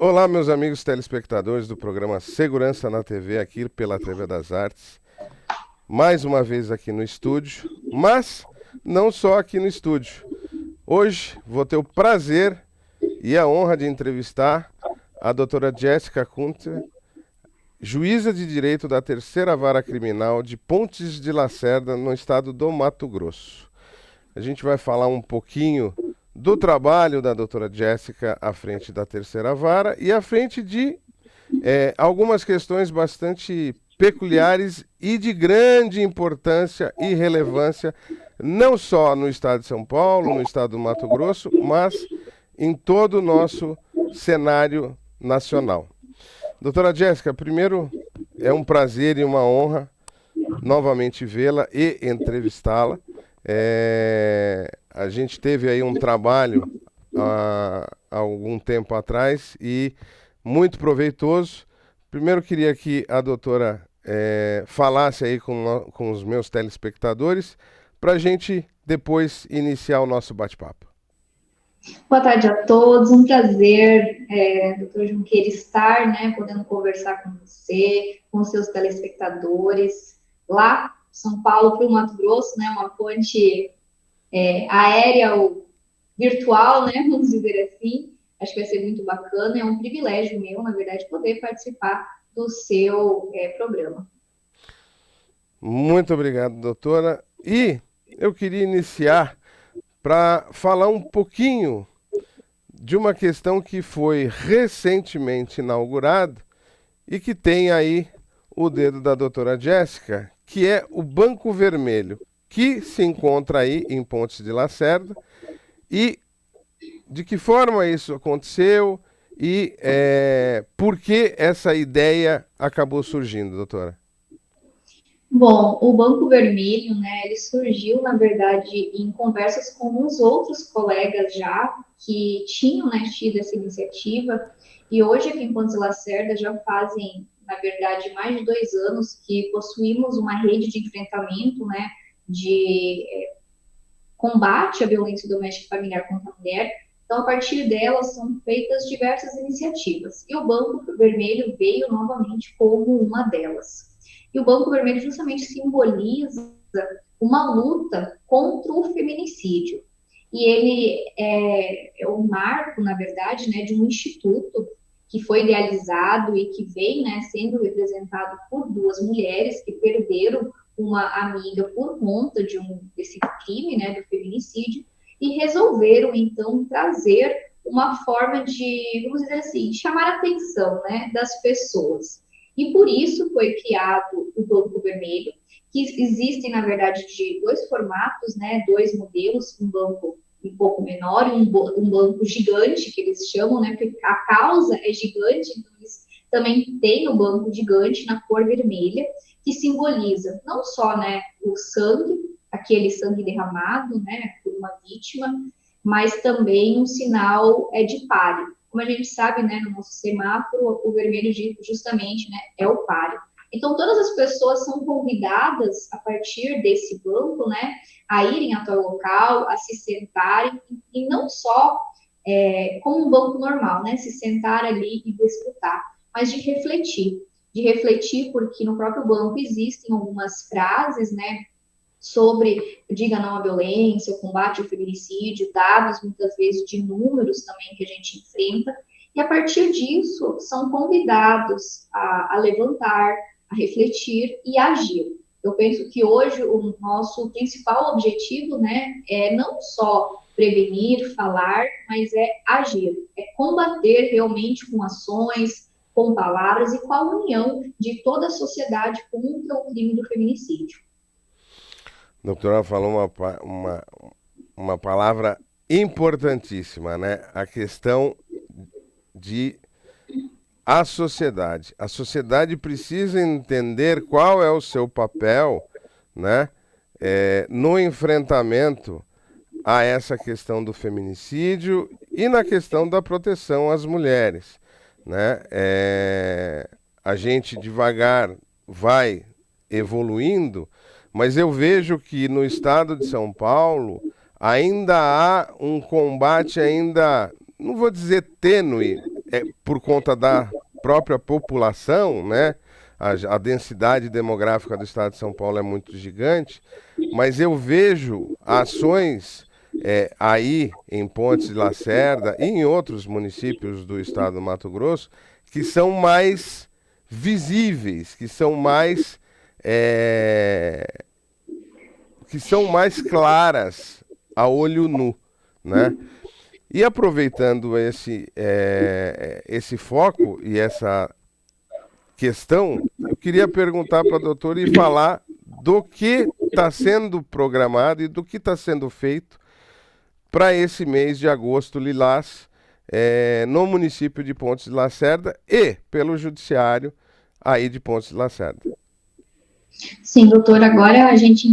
Olá, meus amigos telespectadores do programa Segurança na TV, aqui pela TV das Artes. Mais uma vez aqui no estúdio, mas não só aqui no estúdio. Hoje vou ter o prazer e a honra de entrevistar a doutora Jéssica Kunter, juíza de direito da Terceira Vara Criminal de Pontes de Lacerda, no estado do Mato Grosso. A gente vai falar um pouquinho do trabalho da doutora Jéssica à frente da Terceira Vara e à frente de algumas questões bastante peculiares e de grande importância e relevância, não só no estado de São Paulo, no estado do Mato Grosso, mas em todo o nosso cenário nacional. Doutora Jéssica, primeiro é um prazer e uma honra novamente vê-la e entrevistá-la. A gente teve aí um trabalho há algum tempo atrás e muito proveitoso. Primeiro queria que a doutora falasse aí com os meus telespectadores para a gente depois iniciar o nosso bate-papo. Boa tarde a todos, um prazer, doutor Junqueira, estar, podendo conversar com você, com seus telespectadores, lá São Paulo para o Mato Grosso, uma ponte aérea ou virtual, vamos dizer assim. Acho que vai ser muito bacana, é um privilégio meu, na verdade, poder participar do seu programa. Muito obrigado, doutora. E eu queria iniciar para falar um pouquinho de uma questão que foi recentemente inaugurada e que tem aí o dedo da doutora Jéssica, que é o Banco Vermelho, que se encontra aí em Pontes de Lacerda. E de que forma isso aconteceu e por que essa ideia acabou surgindo, doutora? Bom, o Banco Vermelho, ele surgiu, na verdade, em conversas com os outros colegas já que tinham, tido essa iniciativa, e hoje aqui em Pontes de Lacerda já fazem, na verdade, mais de 2 anos que possuímos uma rede de enfrentamento, de combate à violência doméstica e familiar contra a mulher. Então, a partir delas são feitas diversas iniciativas, e o Banco Vermelho veio novamente como uma delas. E o Banco Vermelho justamente simboliza uma luta contra o feminicídio. E ele é um marco, na verdade, de um instituto que foi idealizado e que vem sendo representado por duas mulheres que perderam uma amiga por conta desse crime, do feminicídio, e resolveram, então, trazer uma forma de, vamos dizer assim, chamar a atenção das pessoas. E por isso foi criado o Banco Vermelho, que existem, na verdade, de dois formatos, dois modelos, um banco um pouco menor e um banco gigante, que eles chamam, porque a causa é gigante, então eles também têm o banco gigante na cor vermelha, que simboliza não só o sangue, aquele sangue derramado por uma vítima, mas também um sinal de páreo. Como a gente sabe, no nosso semáforo, o vermelho justamente é o páreo. Então, todas as pessoas são convidadas, a partir desse banco, a irem até o local, a se sentarem, e não só como um banco normal, se sentar ali e escutar, mas de refletir, porque no próprio banco existem algumas frases, sobre diga não à violência, o combate ao feminicídio, dados muitas vezes de números também que a gente enfrenta, e a partir disso são convidados a levantar, a refletir e a agir. Eu penso que hoje o nosso principal objetivo é não só prevenir, falar, mas é agir, é combater realmente com ações, com palavras e com a união de toda a sociedade contra o crime do feminicídio. A doutora falou uma palavra importantíssima, né? A questão de a sociedade. A sociedade precisa entender qual é o seu papel, né? No enfrentamento a essa questão do feminicídio e na questão da proteção às mulheres, né? A gente devagar vai evoluindo, mas eu vejo que no estado de São Paulo ainda há um combate ainda, não vou dizer tênue, por conta da própria população, né? A densidade demográfica do estado de São Paulo é muito gigante, mas eu vejo ações aí em Pontes de Lacerda e em outros municípios do estado do Mato Grosso que são mais visíveis, é, que são mais claras a olho nu, né? E aproveitando esse foco e essa questão, eu queria perguntar para a doutora e falar do que está sendo programado e do que está sendo feito para esse mês de agosto lilás no município de Pontes de Lacerda e pelo judiciário aí de Pontes de Lacerda. Sim, doutor, agora a gente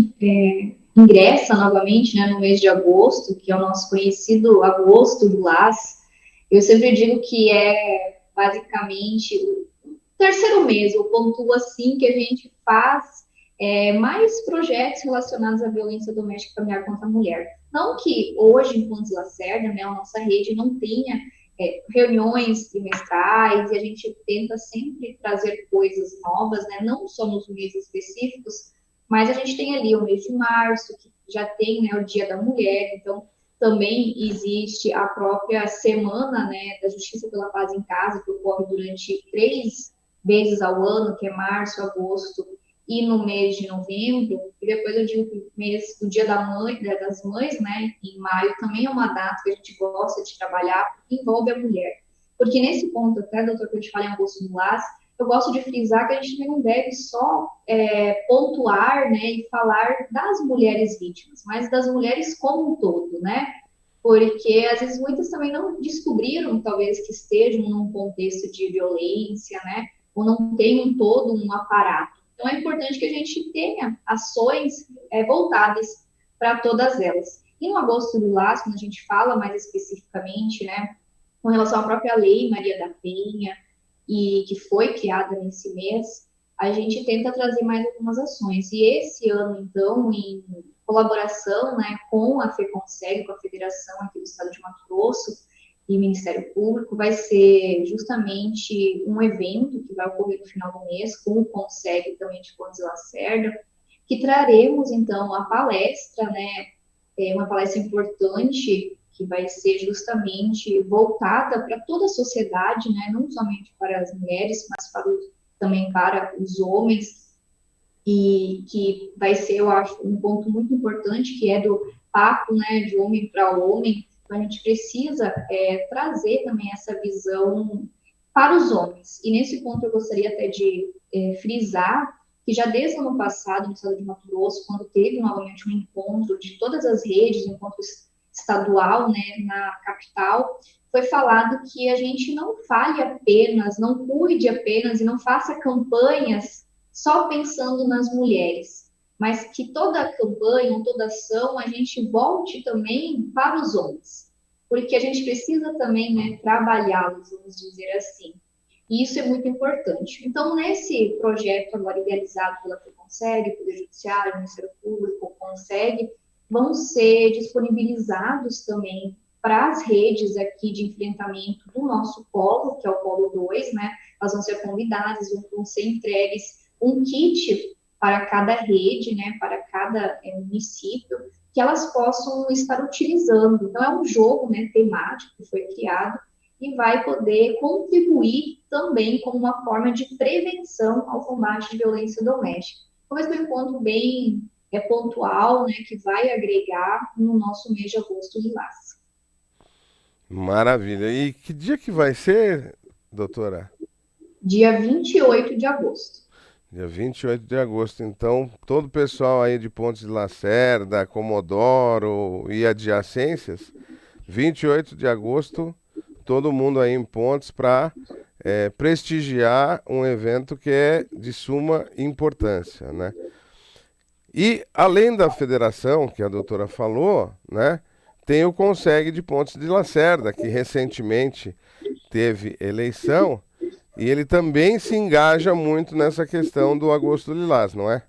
ingressa novamente, né, no mês de agosto, que é o nosso conhecido agosto do LAS. Eu sempre digo que é basicamente o terceiro mês, eu pontuo assim, que a gente faz mais projetos relacionados à violência doméstica e familiar contra a mulher. Não que hoje em Pontes Lacerda, né, a nossa rede não tenha reuniões trimestrais e a gente tenta sempre trazer coisas novas, né, não só nos meses específicos, mas a gente tem ali o mês de março, que já tem, né, o Dia da Mulher, então também existe a própria semana, né, da Justiça pela Paz em Casa, que ocorre durante 3 vezes ao ano, que é março, agosto e no mês de novembro, e depois eu digo que o mês do Dia da Mãe, das Mães, né, em maio, também é uma data que a gente gosta de trabalhar, porque envolve a mulher. Porque nesse ponto, até, doutor, que a gente fala em agosto do LAS, eu gosto de frisar que a gente não deve só pontuar, né, e falar das mulheres vítimas, mas das mulheres como um todo, né? Porque às vezes muitas também não descobriram, talvez, que estejam num contexto de violência, né? Ou não tenham todo um aparato. Então é importante que a gente tenha ações voltadas para todas elas. E no agosto lilás, quando a gente fala mais especificamente, né, com relação à própria lei Maria da Penha, e que foi criada nesse mês, a gente tenta trazer mais algumas ações. E esse ano, então, em colaboração, né, com a FEConseg, com a Federação aqui do Estado de Mato Grosso e Ministério Público, vai ser justamente um evento que vai ocorrer no final do mês, com o Conseg também de Pontes de Lacerda, que traremos, então, a palestra, né, uma palestra importante que vai ser justamente voltada para toda a sociedade, né, não somente para as mulheres, mas também para os homens, e que vai ser, eu acho, um ponto muito importante, que é do papo, né, de homem para homem. Então, a gente precisa trazer também essa visão para os homens. E nesse ponto eu gostaria até de frisar que já desde o ano passado, no estado de Mato Grosso, quando teve novamente um encontro de todas as redes, um encontro estadual, né, na capital, foi falado que a gente não fale apenas, não cuide apenas e não faça campanhas só pensando nas mulheres, mas que toda campanha, toda ação, a gente volte também para os homens, porque a gente precisa também, né, trabalhá-los, vamos dizer assim. E isso é muito importante. Então, nesse projeto agora idealizado pela FEConseg, Poder Judiciário, Ministério Público, Conseg, vão ser disponibilizados também para as redes aqui de enfrentamento do nosso polo, que é o polo 2, né? Elas vão ser convidadas, vão ser entregues um kit para cada rede, né? Para cada município, que elas possam estar utilizando. Então, é um jogo, né, temático que foi criado e vai poder contribuir também como uma forma de prevenção ao combate de violência doméstica. Então, esse é um encontro bem pontual, né, que vai agregar no nosso mês de agosto lilás. Maravilha. E que dia que vai ser, doutora? Dia 28 de agosto. Dia 28 de agosto. Então, todo o pessoal aí de Pontes de Lacerda, Comodoro e adjacências, 28 de agosto, todo mundo aí em Pontes para prestigiar um evento que é de suma importância, né? E além da federação, que a doutora falou, né, tem o Conseg de Pontes de Lacerda, que recentemente teve eleição, e ele também se engaja muito nessa questão do Agosto Lilás, não é?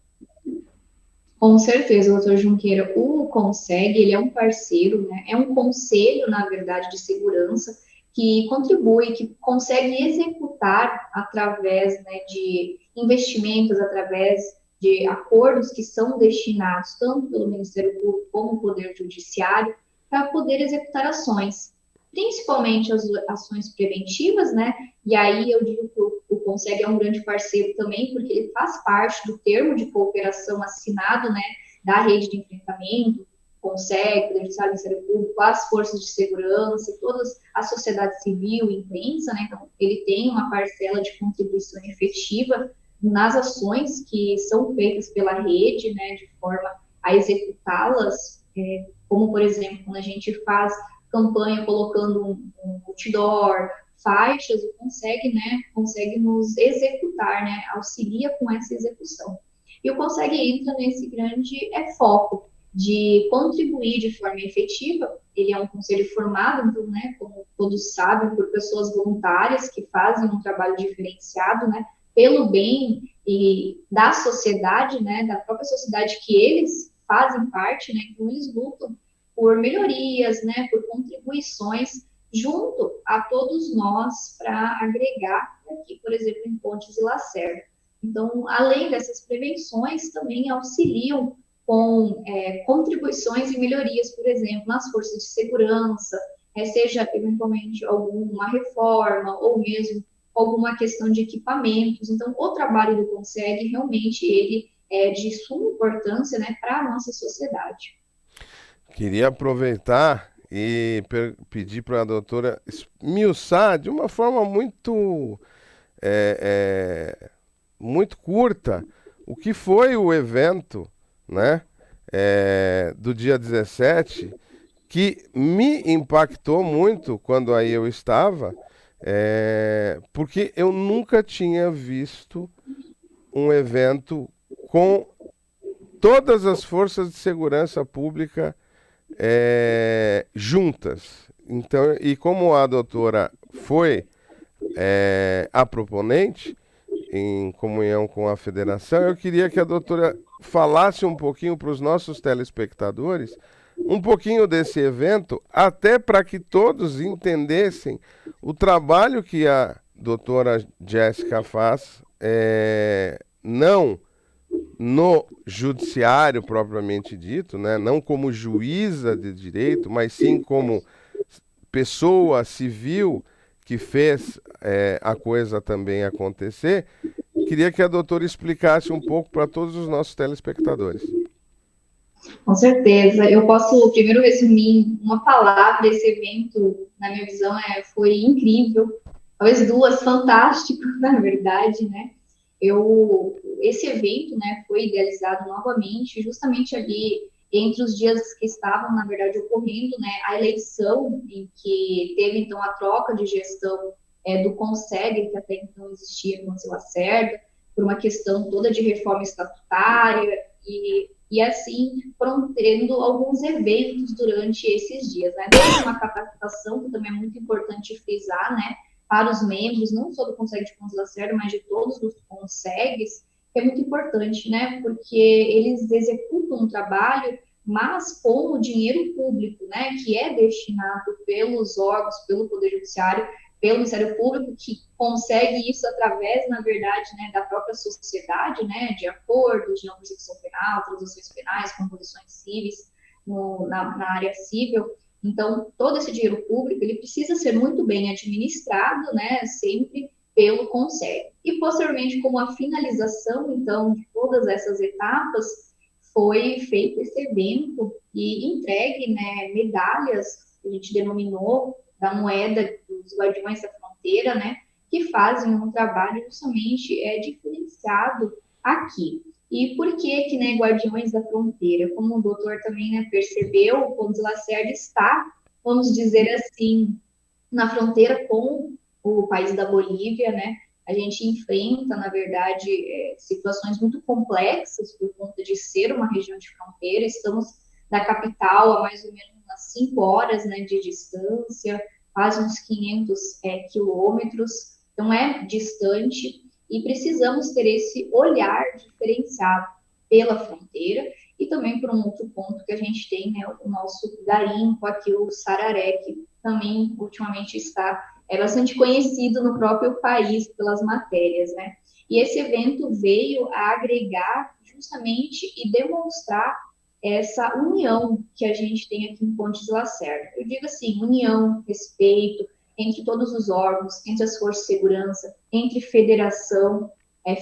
Com certeza, doutor Junqueira, o Conseg, ele é um parceiro, né? É um conselho, na verdade, de segurança, que contribui, que consegue executar através, né, de investimentos, através de acordos que são destinados tanto pelo Ministério Público como o Poder Judiciário para poder executar ações, principalmente as ações preventivas, né? E aí eu digo que o CONSEG é um grande parceiro também, porque ele faz parte do termo de cooperação assinado, né, da rede de enfrentamento, CONSEG, Poder Judiciário, Ministério Público, as forças de segurança, toda a sociedade civil e imprensa, né? Então, ele tem uma parcela de contribuição efetiva nas ações que são feitas pela rede, né, de forma a executá-las, como, por exemplo, quando a gente faz campanha colocando um outdoor, faixas, consegue nos executar, né, auxilia com essa execução. E o Consegue entra nesse grande foco de contribuir de forma efetiva. Ele é um conselho formado, então, né, como todos sabem, por pessoas voluntárias que fazem um trabalho diferenciado, né, pelo bem e da sociedade, né, da própria sociedade que eles fazem parte, né, então eles lutam por melhorias, né, por contribuições junto a todos nós para agregar aqui, por exemplo, em Pontes e Lacerda. Então, além dessas prevenções, também auxiliam com contribuições e melhorias, por exemplo, nas forças de segurança, seja eventualmente alguma reforma ou mesmo alguma questão de equipamentos. Então, o trabalho do CONSEG realmente ele é de suma importância, né, para a nossa sociedade. Queria aproveitar e pedir para a doutora esmiuçar de uma forma muito curta o que foi o evento, né, do dia 17, que me impactou muito quando aí eu estava, porque eu nunca tinha visto um evento com todas as forças de segurança pública juntas. Então, e como a doutora foi a proponente, em comunhão com a federação, eu queria que a doutora falasse um pouquinho para os nossos telespectadores, um pouquinho desse evento, até para que todos entendessem o trabalho que a doutora Jéssica faz, não no judiciário propriamente dito, né? Não como juíza de direito, mas sim como pessoa civil que fez a coisa também acontecer. Queria que a doutora explicasse um pouco para todos os nossos telespectadores. Com certeza. Eu posso primeiro resumir uma palavra. Esse evento, na minha visão, foi incrível. Talvez duas, fantástico, na verdade, né? Esse evento, né, foi idealizado novamente, justamente ali entre os dias que estavam, na verdade, ocorrendo, né, a eleição em que teve, então, a troca de gestão do CONSEG, que até então existia com o Lacerda, por uma questão toda de reforma estatutária, e assim foram tendo alguns eventos durante esses dias, né? Desde uma capacitação, que também é muito importante frisar, né? Para os membros, não só do Conselho de Pontes Lacerda, mas de todos os consegues, que é muito importante, né? Porque eles executam um trabalho, mas com o dinheiro público, né? Que é destinado pelos órgãos, pelo Poder Judiciário, pelo Ministério Público, que consegue isso através, na verdade, né, da própria sociedade, né, de acordos de não persecução penal, transações penais, composições cíveis na área civil. Então, todo esse dinheiro público, ele precisa ser muito bem administrado, né, sempre pelo Conselho. E, posteriormente, como a finalização, então, de todas essas etapas, foi feito esse evento e entregue, né, medalhas, que a gente denominou, da moeda dos Guardiões da Fronteira, né, que fazem um trabalho justamente diferenciado aqui. E por que, né, Guardiões da Fronteira? Como o doutor também, né, percebeu, o Pontes Lacerda está, vamos dizer assim, na fronteira com o país da Bolívia, né? A gente enfrenta, na verdade, situações muito complexas por conta de ser uma região de fronteira. Estamos da capital a mais ou menos umas 5 horas, né, de distância, quase uns 500 quilômetros, então é distante e precisamos ter esse olhar diferenciado pela fronteira e também por um outro ponto que a gente tem, né, o nosso garimpo aqui, o Sararé, que também ultimamente está bastante conhecido no próprio país pelas matérias, né? E esse evento veio a agregar justamente e demonstrar essa união que a gente tem aqui em Pontes de Lacerda. Eu digo assim, união, respeito entre todos os órgãos, entre as forças de segurança, entre federação,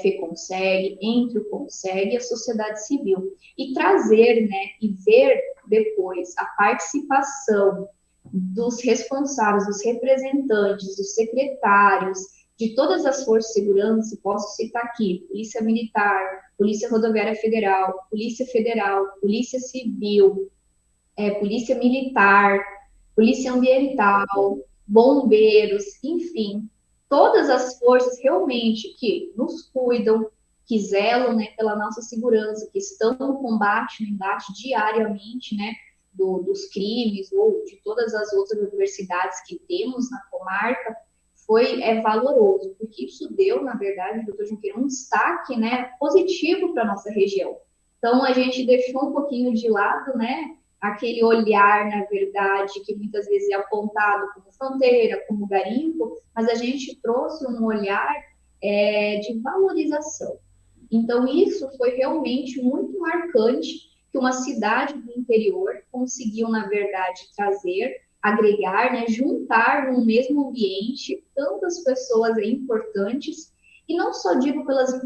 FEConseg, entre o Conseg e a sociedade civil. E trazer, né, e ver depois a participação dos responsáveis, dos representantes, dos secretários, de todas as forças de segurança, posso citar aqui, Polícia Militar, Polícia Rodoviária Federal, Polícia Civil, Polícia Militar, Polícia Ambiental, bombeiros, enfim, todas as forças realmente que nos cuidam, que zelam, né, pela nossa segurança, que estão no combate, no embate diariamente, né, dos crimes ou de todas as outras adversidades que temos na comarca, foi valoroso, porque isso deu, na verdade, doutor Junqueira, um destaque, né, positivo para a nossa região. Então, a gente deixou um pouquinho de lado, né, aquele olhar, na verdade, que muitas vezes é apontado como fronteira, como garimpo, mas a gente trouxe um olhar de valorização. Então, isso foi realmente muito marcante que uma cidade do interior conseguiu, na verdade, trazer, agregar, né, juntar no mesmo ambiente tantas pessoas importantes, e não só digo pelas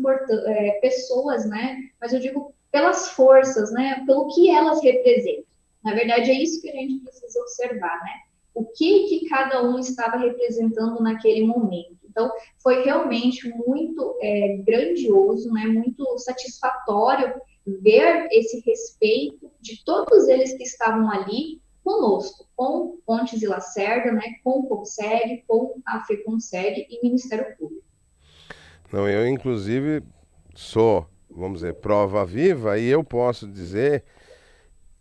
pessoas, né, mas eu digo pelas forças, né, pelo que elas representam. Na verdade, é isso que a gente precisa observar, né? O que cada um estava representando naquele momento. Então, foi realmente muito grandioso, né? Muito satisfatório ver esse respeito de todos eles que estavam ali conosco, com Pontes e Lacerda, né? Com o Conseg, com a FEConseg e Ministério Público. Não, eu inclusive sou, vamos dizer, prova viva e eu posso dizer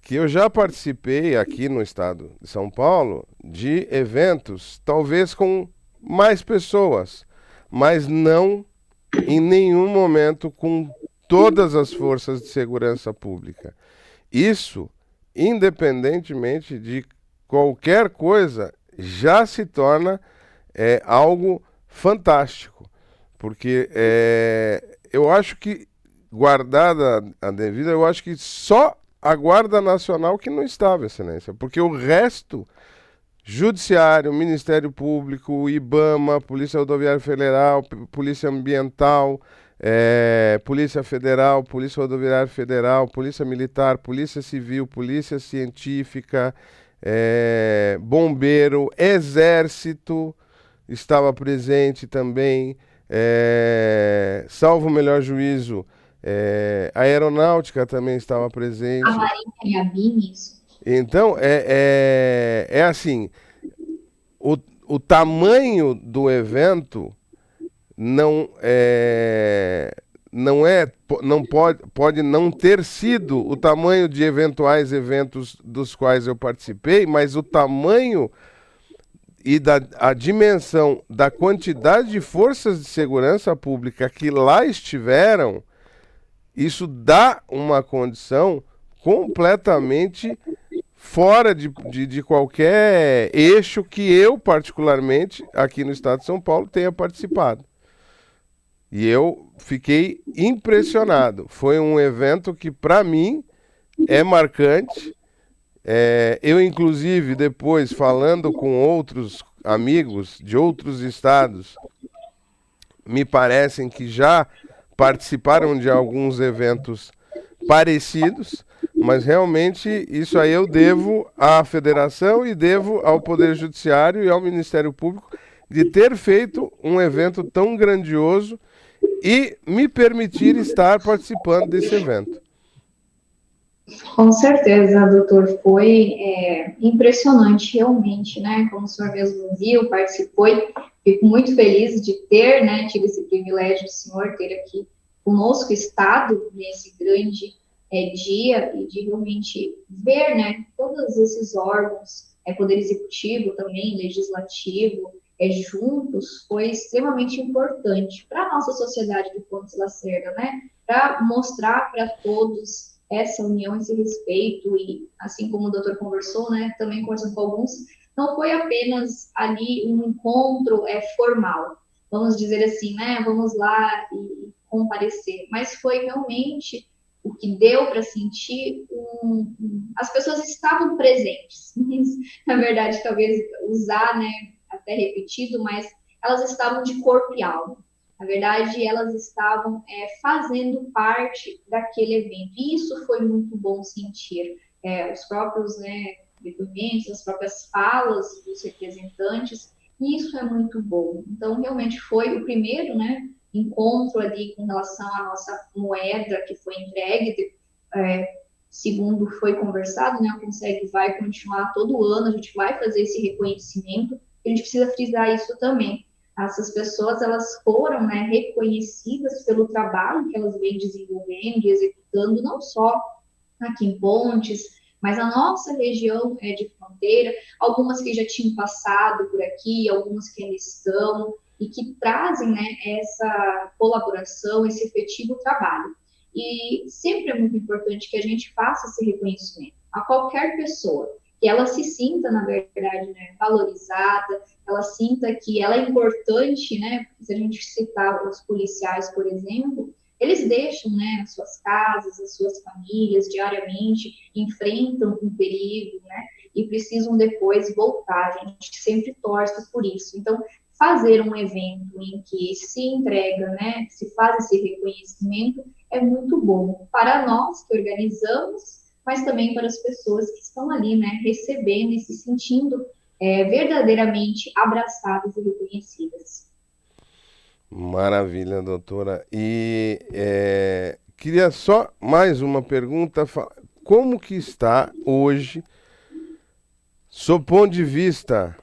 que eu já participei aqui no estado de São Paulo de eventos, talvez com mais pessoas, mas não em nenhum momento com todas as forças de segurança pública. Isso, independentemente de qualquer coisa, já se torna algo fantástico, porque eu acho que, guardada a devida, eu acho que só a Guarda Nacional que não estava, Excelência, porque o resto, Judiciário, Ministério Público, IBAMA, Polícia Rodoviária Federal, Polícia Ambiental, Polícia Federal, Polícia Rodoviária Federal, Polícia Militar, Polícia Civil, Polícia Científica, Bombeiro, Exército estava presente também, salvo o melhor juízo, a aeronáutica também estava presente. A Marinha e a BIM, isso. Então, é assim, o tamanho do evento não pode não ter sido o tamanho de eventuais eventos dos quais eu participei, mas o tamanho e a dimensão da quantidade de forças de segurança pública que lá estiveram, isso dá uma condição completamente fora de qualquer eixo que eu, particularmente, aqui no estado de São Paulo, tenha participado. E eu fiquei impressionado. Foi um evento que, para mim, é marcante. Eu, inclusive, depois, falando com outros amigos de outros estados, me parecem que já participaram de alguns eventos parecidos, mas realmente isso aí eu devo à federação e devo ao Poder Judiciário e ao Ministério Público de ter feito um evento tão grandioso e me permitir estar participando desse evento. Com certeza, doutor, foi impressionante realmente, né? Como o senhor mesmo viu, participou, e fico muito feliz de ter, né, tido esse privilégio do senhor ter aqui conosco estado nesse grande dia e de realmente ver, né, todos esses órgãos, Poder Executivo também, Legislativo, juntos, foi extremamente importante para a nossa sociedade de Pontes Lacerda, né? Para mostrar para todos essa união, esse respeito, e assim como o doutor conversou, né, também conversando com alguns não foi apenas ali um encontro formal, vamos dizer assim, né? Vamos lá e comparecer, mas foi realmente o que deu para sentir, as pessoas estavam presentes. Na verdade, talvez usar, né, até repetido, mas elas estavam de corpo e alma. Na verdade, elas estavam fazendo parte daquele evento. E isso foi muito bom sentir. Os próprios, né, depoimentos, as próprias falas dos representantes, e isso é muito bom. Então, realmente foi o primeiro, né, encontro ali com relação à nossa moeda que foi entregue, segundo foi conversado, né, a Conseg vai continuar todo ano, a gente vai fazer esse reconhecimento, a gente precisa frisar isso também. Essas pessoas, elas foram, né, reconhecidas pelo trabalho que elas vêm desenvolvendo e executando, não só aqui em Pontes, mas a nossa região é de fronteira, algumas que já tinham passado por aqui, algumas que ainda estão, e que trazem, né, essa colaboração, esse efetivo trabalho. E sempre é muito importante que a gente faça esse reconhecimento a qualquer pessoa, que ela se sinta, na verdade, né, valorizada, ela sinta que ela é importante, né, se a gente citar os policiais, por exemplo, eles deixam, né, as suas casas, as suas famílias diariamente, enfrentam um perigo, né, e precisam depois voltar. A gente sempre torce por isso. Então, fazer um evento em que se entrega, né, se faz esse reconhecimento, é muito bom para nós que organizamos, mas também para as pessoas que estão ali, né, recebendo e se sentindo verdadeiramente abraçadas e reconhecidas. Maravilha, doutora. E queria só mais uma pergunta. Como que está hoje, sob ponto de vista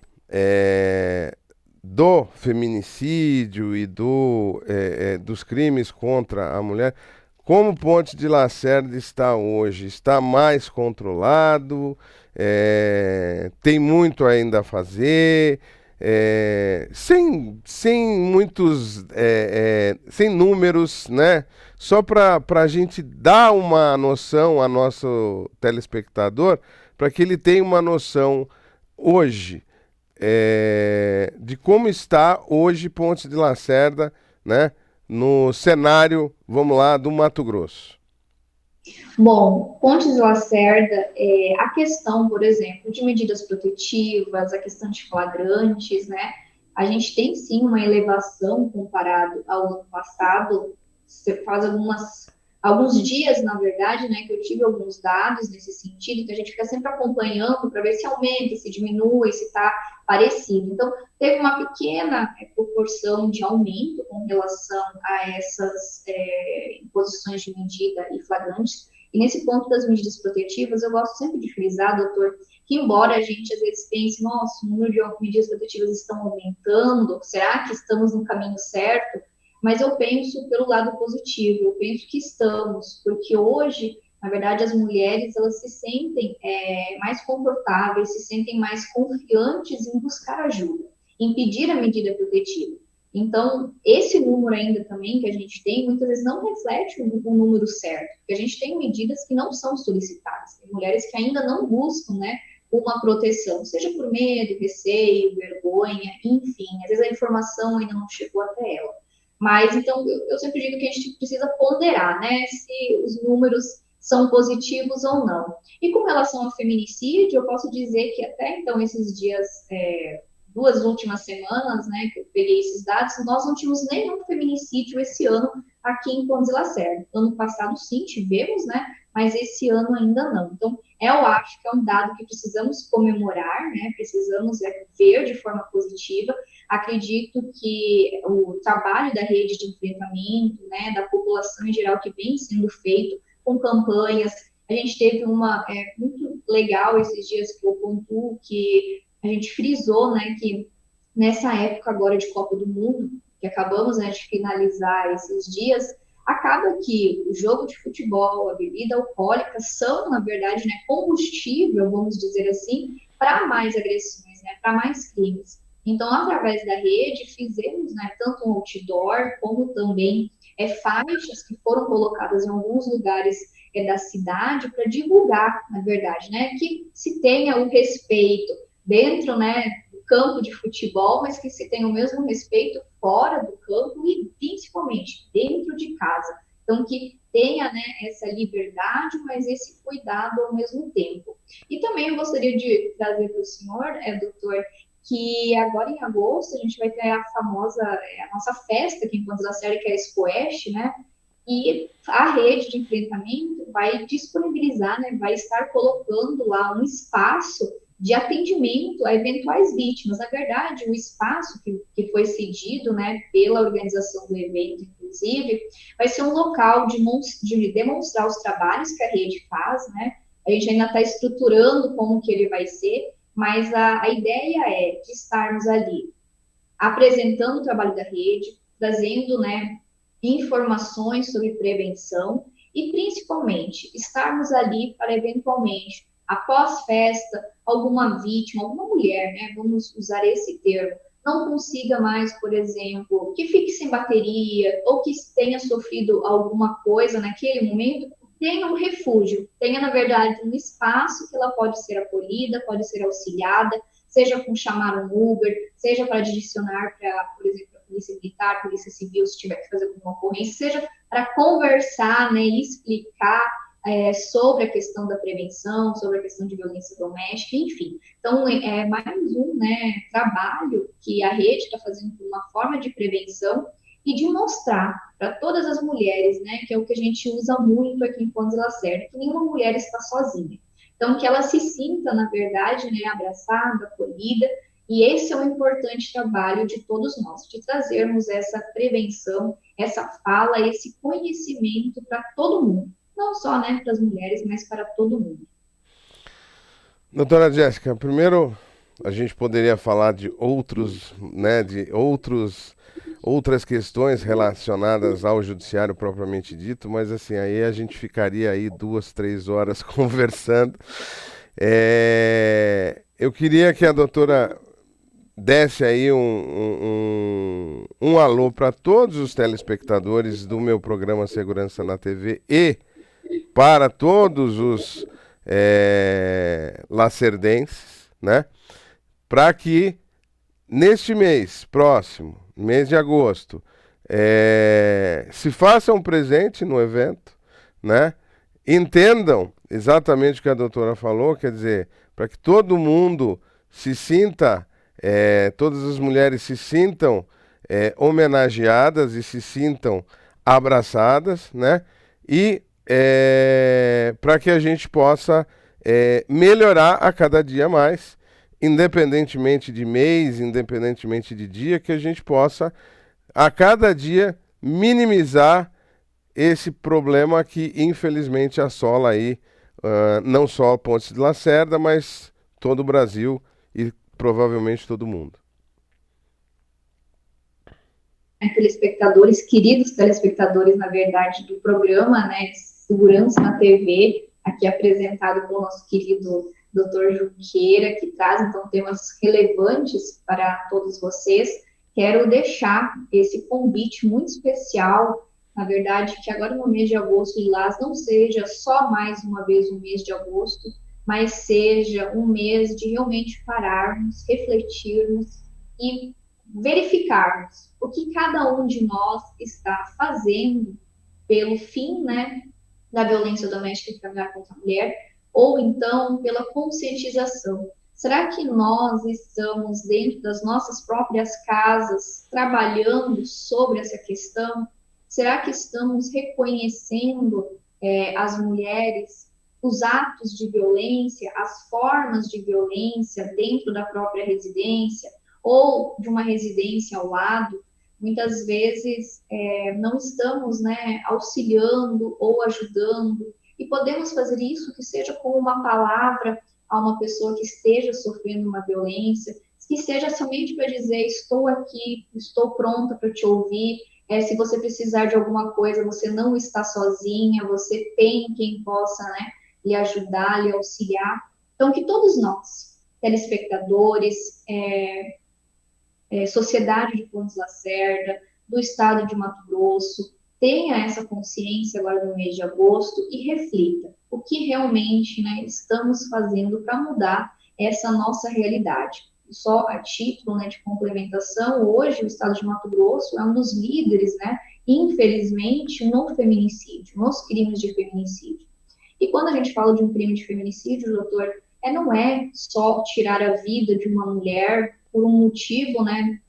do feminicídio e dos crimes contra a mulher, como Ponte de Lacerda está hoje? Está mais controlado? Tem muito ainda a fazer? Sem muitos, sem números, né? Só para a gente dar uma noção a nosso telespectador, para que ele tenha uma noção hoje de como está hoje Ponte de Lacerda, né, no cenário, vamos lá, do Mato Grosso. Bom, Pontes de Lacerda, a questão, por exemplo, de medidas protetivas, a questão de flagrantes, né? A gente tem sim uma elevação comparado ao ano passado. Você faz alguns dias, na verdade, né, que eu tive alguns dados nesse sentido, que a gente fica sempre acompanhando para ver se aumenta, se diminui, se está parecido. Então, teve uma pequena proporção de aumento com relação a essas imposições de medida e flagrantes. E nesse ponto das medidas protetivas, eu gosto sempre de frisar, doutor, que embora a gente às vezes pense, nossa, o número de medidas protetivas estão aumentando, será que estamos no caminho certo? Mas eu penso pelo lado positivo, eu penso que estamos, porque hoje, na verdade, as mulheres, elas se sentem mais confortáveis, se sentem mais confiantes em buscar ajuda, em pedir a medida protetiva. Então, esse número ainda também que a gente tem, muitas vezes não reflete o número certo, porque a gente tem medidas que não são solicitadas, tem mulheres que ainda não buscam, né, uma proteção, seja por medo, receio, vergonha, enfim, às vezes a informação ainda não chegou até ela. Mas, então, eu sempre digo que a gente precisa ponderar, né, se os números são positivos ou não. E com relação ao feminicídio, eu posso dizer que até então, esses dias, duas últimas semanas, né, que eu peguei esses dados, nós não tínhamos nenhum feminicídio esse ano aqui em Pontes de Lacerda. Ano passado, sim, tivemos, né, mas esse ano ainda não. Então, eu acho que é um dado que precisamos comemorar, né, precisamos ver de forma positiva. Acredito que o trabalho da rede de enfrentamento, né, da população em geral que vem sendo feito com campanhas, a gente teve uma muito legal esses dias que eu pontuo, que a gente frisou, né, que nessa época agora de Copa do Mundo, que acabamos, né, de finalizar esses dias, acaba que o jogo de futebol, a bebida alcoólica são, na verdade, né, combustível, vamos dizer assim, para mais agressões, né, para mais crimes. Então, através da rede, fizemos, né, tanto um outdoor, como também faixas que foram colocadas em alguns lugares da cidade para divulgar, na verdade, né, que se tenha o respeito dentro, né, do campo de futebol, mas que se tenha o mesmo respeito fora do campo e principalmente dentro de casa. Então, que tenha, né, essa liberdade, mas esse cuidado ao mesmo tempo. E também eu gostaria de trazer para o senhor, doutor, que agora em agosto a gente vai ter a famosa, a nossa festa aqui em Pontes da Série, que é a Expoeste, né? E a rede de enfrentamento vai disponibilizar, né, vai estar colocando lá um espaço de atendimento a eventuais vítimas. Na verdade, o espaço que foi cedido, né, pela organização do evento, inclusive, vai ser um local de demonstrar os trabalhos que a rede faz, né? A gente ainda está estruturando como que ele vai ser, mas a ideia é de estarmos ali apresentando o trabalho da rede, trazendo, né, informações sobre prevenção e, principalmente, estarmos ali para, eventualmente, após festa, alguma vítima, alguma mulher, né, vamos usar esse termo, não consiga mais, por exemplo, que fique sem bateria ou que tenha sofrido alguma coisa naquele momento, tenha um refúgio, tenha, na verdade, um espaço que ela pode ser acolhida, pode ser auxiliada, seja com chamar um Uber, seja para direcionar para, por exemplo, a Polícia Militar, a Polícia Civil, se tiver que fazer alguma ocorrência, seja para conversar, né, e explicar sobre a questão da prevenção, sobre a questão de violência doméstica, enfim. Então, é mais um, né, trabalho que a rede está fazendo por uma forma de prevenção e de mostrar para todas as mulheres, né, que é o que a gente usa muito aqui em Pontes de Lacerda, que nenhuma mulher está sozinha. Então, que ela se sinta, na verdade, né, abraçada, acolhida, e esse é um importante trabalho de todos nós, de trazermos essa prevenção, essa fala, esse conhecimento para todo mundo. Não só, né, para as mulheres, mas para todo mundo. Doutora Jéssica, primeiro a gente poderia falar de outros, né, de outras questões relacionadas ao judiciário propriamente dito, mas assim, aí a gente ficaria aí 2, 3 horas conversando. Eu queria que a doutora desse aí um alô para todos os telespectadores do meu programa Segurança na TV e para todos os lacerdenses, né? Para que neste mês próximo, mês de agosto, se façam um presente no evento, né? Entendam exatamente o que a doutora falou, quer dizer, para que todo mundo se sinta, todas as mulheres se sintam homenageadas e se sintam abraçadas, né? E para que a gente possa melhorar a cada dia mais, independentemente de mês, independentemente de dia, que a gente possa a cada dia minimizar esse problema que infelizmente assola aí não só Pontes de Lacerda, mas todo o Brasil e provavelmente todo mundo. Telespectadores, queridos telespectadores, na verdade, do programa, né, Segurança na TV, aqui apresentado pelo nosso querido Dr. Junqueira, que traz, então, temas relevantes para todos vocês. Quero deixar esse convite muito especial, na verdade, que agora no mês de agosto, Lilás, não seja só mais uma vez o mês de agosto, mas seja um mês de realmente pararmos, refletirmos e verificarmos o que cada um de nós está fazendo pelo fim, né, da violência doméstica e familiar contra a mulher, ou então pela conscientização. Será que nós estamos dentro das nossas próprias casas trabalhando sobre essa questão? Será que estamos reconhecendo as mulheres, os atos de violência, as formas de violência dentro da própria residência ou de uma residência ao lado? Muitas vezes não estamos, né, auxiliando ou ajudando, e podemos fazer isso que seja com uma palavra a uma pessoa que esteja sofrendo uma violência, que seja somente para dizer: estou aqui, estou pronta para te ouvir, se você precisar de alguma coisa, você não está sozinha, você tem quem possa, né, lhe ajudar, lhe auxiliar. Então, que todos nós, telespectadores, sociedade de Pontes Lacerda, do estado de Mato Grosso, tenha essa consciência agora no mês de agosto e reflita o que realmente, né, estamos fazendo para mudar essa nossa realidade. Só a título, né, de complementação, hoje o estado de Mato Grosso é um dos líderes, né, infelizmente, no feminicídio, nos crimes de feminicídio. E quando a gente fala de um crime de feminicídio, doutor, não é só tirar a vida de uma mulher por um motivo, né,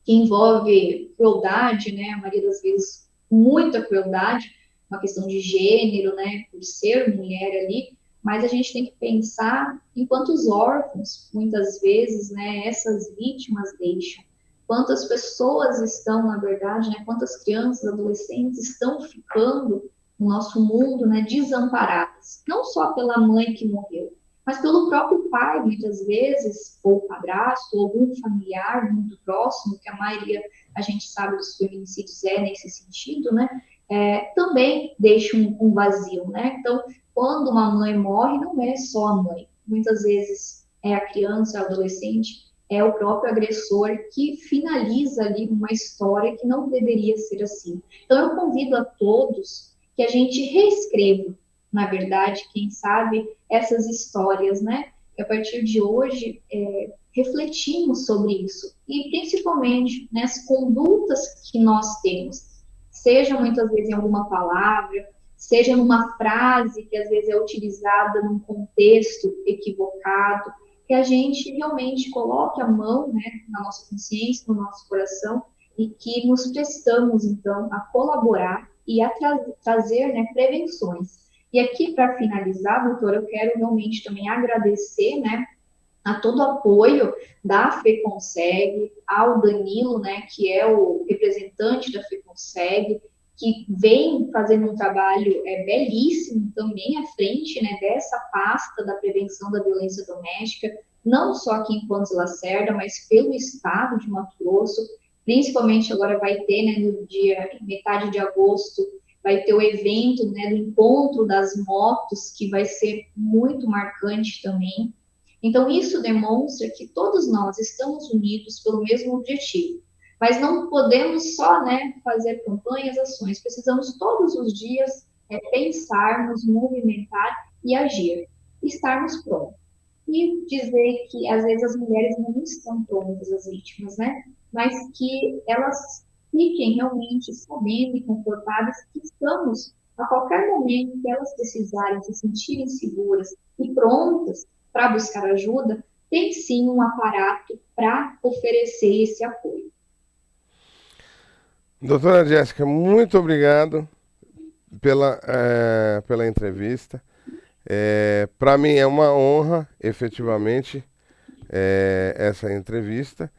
que envolve crueldade, né, a maioria das vezes muita crueldade, uma questão de gênero, né, por ser mulher ali, mas a gente tem que pensar em quantos órfãos, muitas vezes, né, essas vítimas deixam, quantas pessoas estão, na verdade, né, quantas crianças, adolescentes estão ficando no nosso mundo, né, desamparadas, não só pela mãe que morreu, mas pelo próprio pai, muitas vezes, ou padrasto, ou algum familiar muito próximo, que a maioria, a gente sabe, dos feminicídios nesse sentido, né? Também deixa um vazio, né? Então, quando uma mãe morre, não é só a mãe. Muitas vezes é a criança, é o adolescente, é o próprio agressor que finaliza ali uma história que não deveria ser assim. Então, eu convido a todos que a gente reescreva, na verdade, quem sabe, essas histórias, né? Que a partir de hoje refletimos sobre isso. E principalmente nas condutas que nós temos, seja muitas vezes em alguma palavra, seja numa frase que às vezes é utilizada num contexto equivocado, que a gente realmente coloque a mão, né, na nossa consciência, no nosso coração, e que nos prestamos, então, a colaborar e a trazer, né, prevenções. E aqui, para finalizar, doutora, eu quero realmente também agradecer, né, a todo o apoio da FEConseg, ao Danilo, né, que é o representante da FEConseg, que vem fazendo um trabalho belíssimo também à frente, né, dessa pasta da prevenção da violência doméstica, não só aqui em Pontes Lacerda, mas pelo estado de Mato Grosso, principalmente agora vai ter, né, no dia, metade de agosto, vai ter o evento, né, do encontro das motos, que vai ser muito marcante também. Então, isso demonstra que todos nós estamos unidos pelo mesmo objetivo. Mas não podemos só, né, fazer campanhas, ações. Precisamos todos os dias pensar, movimentar e agir. Estarmos prontos. E dizer que, às vezes, as mulheres não estão prontas, as vítimas, né? Mas que elas fiquem realmente sabendo e confortáveis que estamos, a qualquer momento que elas precisarem, se sentirem seguras e prontas para buscar ajuda, tem sim um aparato para oferecer esse apoio. Doutora Jéssica, muito obrigado pela entrevista. Para mim é uma honra, efetivamente, essa entrevista.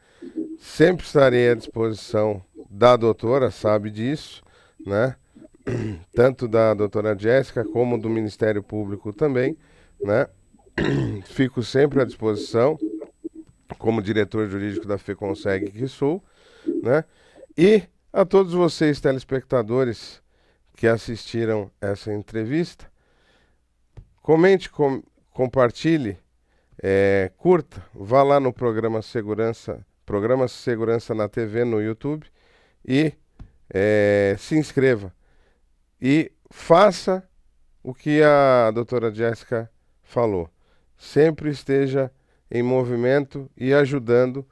Sempre estarei à disposição da doutora, sabe disso, né? Tanto da doutora Jéssica como do Ministério Público também, né? Fico sempre à disposição, como diretor jurídico da FEConseg que sou, né? E a todos vocês, telespectadores, que assistiram essa entrevista, comente, compartilhe, curta, vá lá no programa Segurança na TV no YouTube e se inscreva. E faça o que a doutora Jéssica falou. Sempre esteja em movimento e ajudando,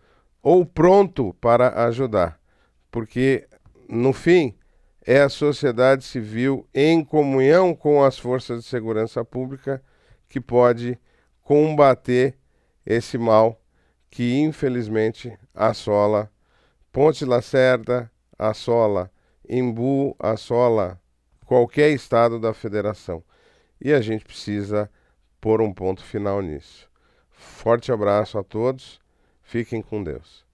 ou pronto para ajudar. Porque, no fim, é a sociedade civil em comunhão com as forças de segurança pública que pode combater esse mal que, infelizmente, assola Ponte Lacerda, assola Embu, assola qualquer estado da federação. E a gente precisa pôr um ponto final nisso. Forte abraço a todos, fiquem com Deus.